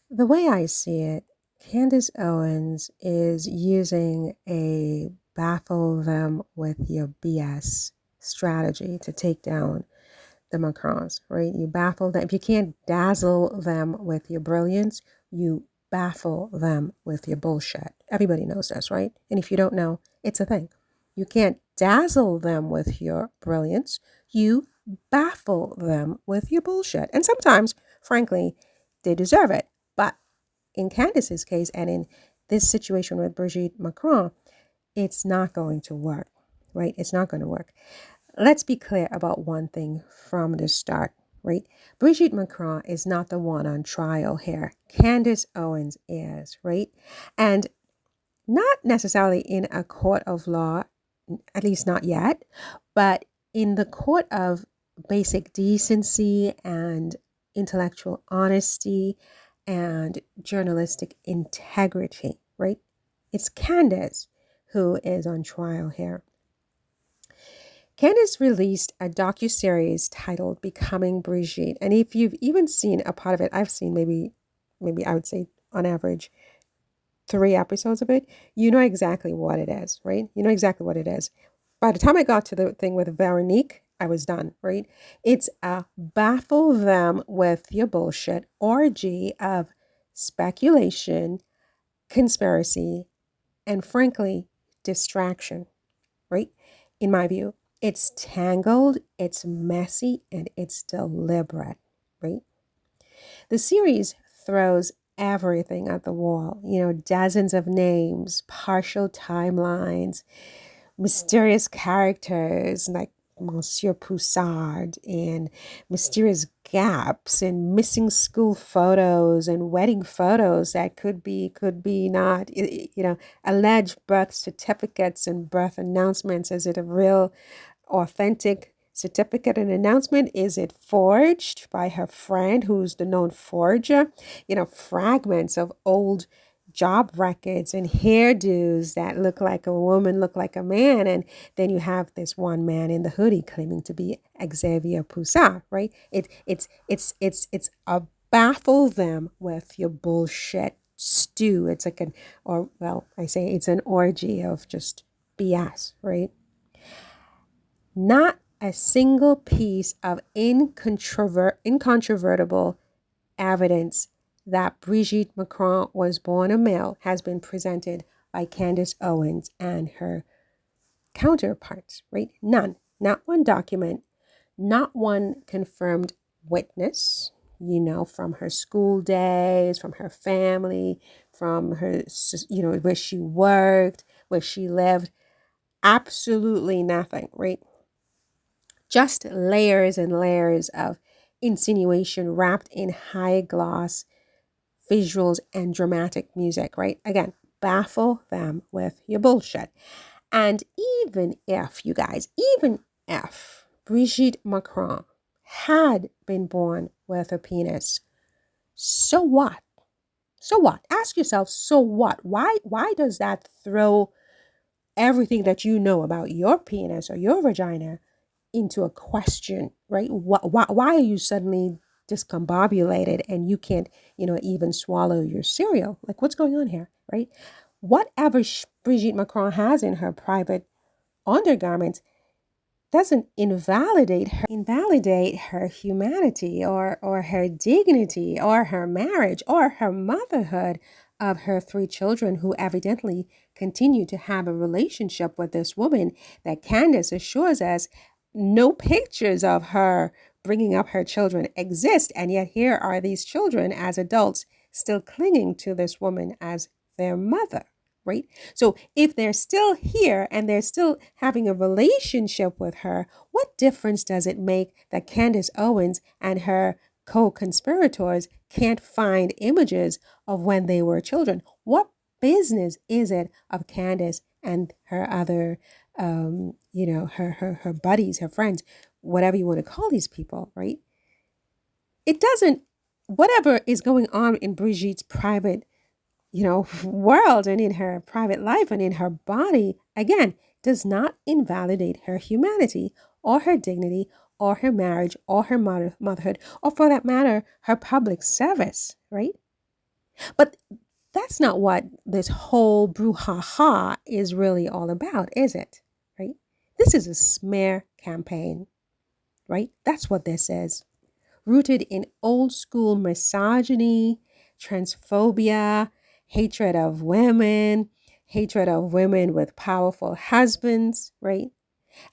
The way I see it, Candace Owens is using a baffle them with your BS strategy to take down the Macrons, right? You baffle them. If you can't dazzle them with your brilliance, you baffle them with your bullshit. Everybody knows this, right? And if you don't know, it's a thing. You can't dazzle them with your brilliance. You baffle them with your bullshit. And sometimes, frankly, they deserve it. But in Candace's case and in this situation with Brigitte Macron, it's not going to work, right? It's not going to work. Let's be clear about one thing from the start, right? Brigitte Macron is not the one on trial here. Candace Owens is, right? And not necessarily in a court of law, at least not yet, but in the court of basic decency and intellectual honesty and journalistic integrity, right? It's Candace who is on trial here. Candace released a docuseries titled Becoming Brigitte. And if you've even seen a part of it, I've seen maybe I would say on average 3 episodes of it, you know exactly what it is, right? You know exactly what it is. By the time I got to the thing with Veronique, I was done, right? It's a baffle them with your bullshit orgy of speculation, conspiracy, and frankly, distraction, right? In my view, it's tangled, it's messy, and it's deliberate, right? The series throws everything at the wall, dozens of names, partial timelines, mysterious characters like Monsieur Poussard, and mysterious gaps, and missing school photos and wedding photos that could be not, alleged birth certificates and birth announcements. Is it a real authentic certificate and announcement? Is it forged by her friend who's the known forger? Fragments of old job records and hairdos that look like a woman, look like a man. And then you have this one man in the hoodie claiming to be Xavier Poussard, right? It's a baffle them with your bullshit stew. It's like it's an orgy of just BS, right? Not a single piece of incontrovertible evidence that Brigitte Macron was born a male has been presented by Candace Owens and her counterparts, right? None. Not one document, not one confirmed witness, from her school days, from her family, from her, where she worked, where she lived. Absolutely nothing, right? Just layers and layers of insinuation wrapped in high gloss visuals and dramatic music, right? Again, baffle them with your bullshit. And even if, you guys, even if Brigitte Macron had been born with a penis, so what? So what? Ask yourself, so what? Why does that throw everything that you know about your penis or your vagina into a question, right? Why are you suddenly discombobulated and you can't, even swallow your cereal? Like, what's going on here, right? Whatever Brigitte Macron has in her private undergarments doesn't invalidate her humanity or her dignity or her marriage or her motherhood of her 3 children, who evidently continue to have a relationship with this woman that Candace assures us no pictures of her bringing up her children exist. And yet here are these children as adults still clinging to this woman as their mother, right? So if they're still here and they're still having a relationship with her, what difference does it make that Candace Owens and her co-conspirators can't find images of when they were children? What business is it of Candace and her other, her buddies, her friends, whatever you want to call these people, right? It doesn't, whatever is going on in Brigitte's private world and in her private life and in her body, again, does not invalidate her humanity or her dignity or her marriage or her motherhood, or for that matter, her public service, right? But that's not what this whole brouhaha is really all about, is it? Right? This is a smear campaign, right? That's what this is. Rooted in old school misogyny, transphobia, hatred of women, hatred of women with powerful husbands, right?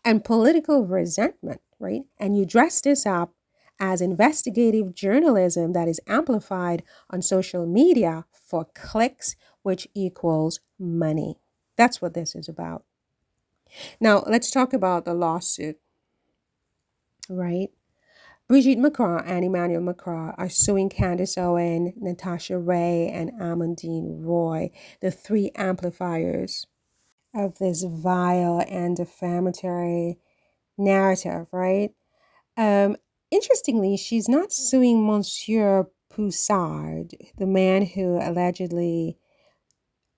And political resentment, right? And you dress this up as investigative journalism that is amplified on social media for clicks, which equals money. That's what this is about. Now, let's talk about the lawsuit, right? Brigitte Macron and Emmanuel Macron are suing Candace Owens, Natasha Ray, and Amandine Roy, the three amplifiers of this vile and defamatory narrative, right? Um, Interestingly, she's not suing Monsieur Poussard, the man who allegedly,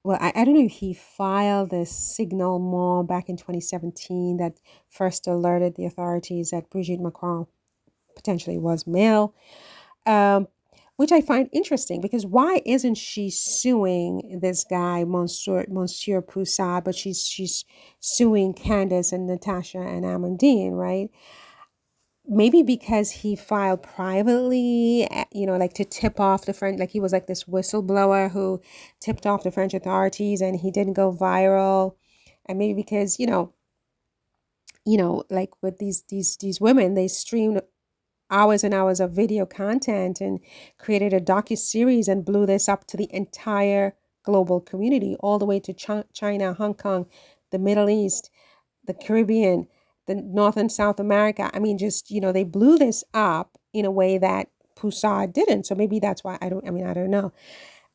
well, I don't know if he filed the signalement back in 2017 that first alerted the authorities that Brigitte Macron potentially was male, um, which I find interesting because why isn't she suing this guy, Monsieur Poussard, but she's suing Candace and Natasha and Amandine, right? Maybe because he filed privately, like to tip off the French, like he was like this whistleblower who tipped off the French authorities and he didn't go viral. And maybe because, like with these women, they streamed hours and hours of video content and created a docu-series and blew this up to the entire global community, all the way to China, Hong Kong, the Middle East, the Caribbean, the North and South America. I mean, just, they blew this up in a way that Poussard didn't. So maybe that's why I don't know.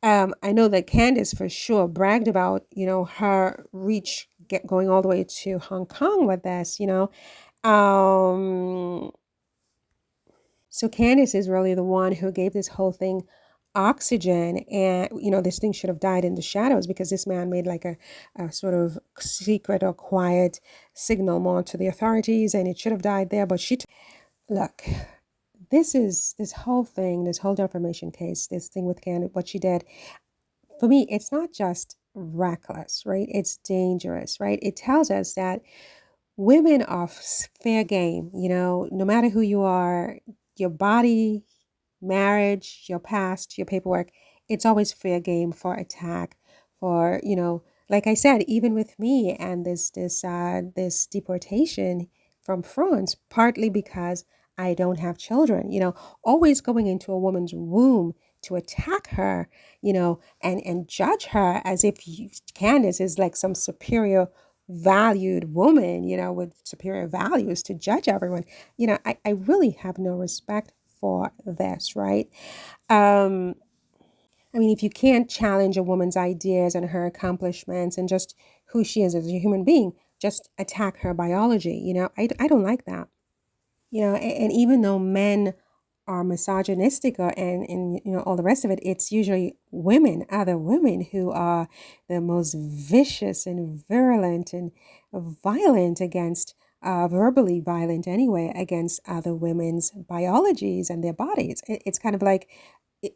I know that Candace for sure bragged about, her reach going all the way to Hong Kong with this, So Candace is really the one who gave this whole thing oxygen, and this thing should have died in the shadows because this man made like a sort of secret or quiet signal more to the authorities, and it should have died there. But look, this whole thing, this whole defamation case, this thing with Candace, what she did, for me, it's not just reckless, right? It's dangerous, right? It tells us that women are fair game, no matter who you are, your body, marriage, your past, your paperwork, it's always fair game for attack, for, like I said, even with me and this deportation from France, partly because I don't have children, always going into a woman's womb to attack her, and judge her as if Candace is like some superior valued woman, with superior values to judge everyone. I really have no respect for this, right? I mean, if you can't challenge a woman's ideas and her accomplishments and just who she is as a human being, just attack her biology. I don't like that. And even though men are misogynistic and all the rest of it, it's usually other women who are the most vicious and virulent and violent against, verbally violent anyway, against other women's biologies and their bodies. It's kind of like,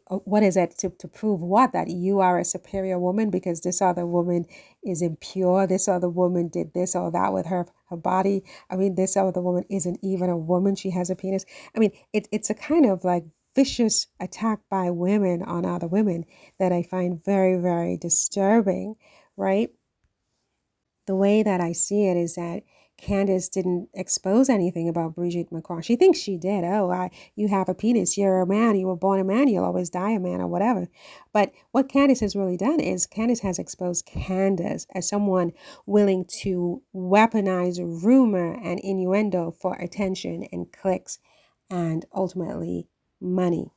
what is it to prove what? That you are a superior woman because this other woman is impure, this other woman did this or that with her body. I mean, this other woman isn't even a woman, she has a penis. I mean, it's a kind of like vicious attack by women on other women that I find very, very disturbing, right? The way that I see it is that Candace didn't expose anything about Brigitte Macron. She thinks she did. Oh, you have a penis. You're a man. You were born a man. You'll always die a man or whatever. But what Candace has really done is Candace has exposed Candace as someone willing to weaponize rumor and innuendo for attention and clicks and ultimately money.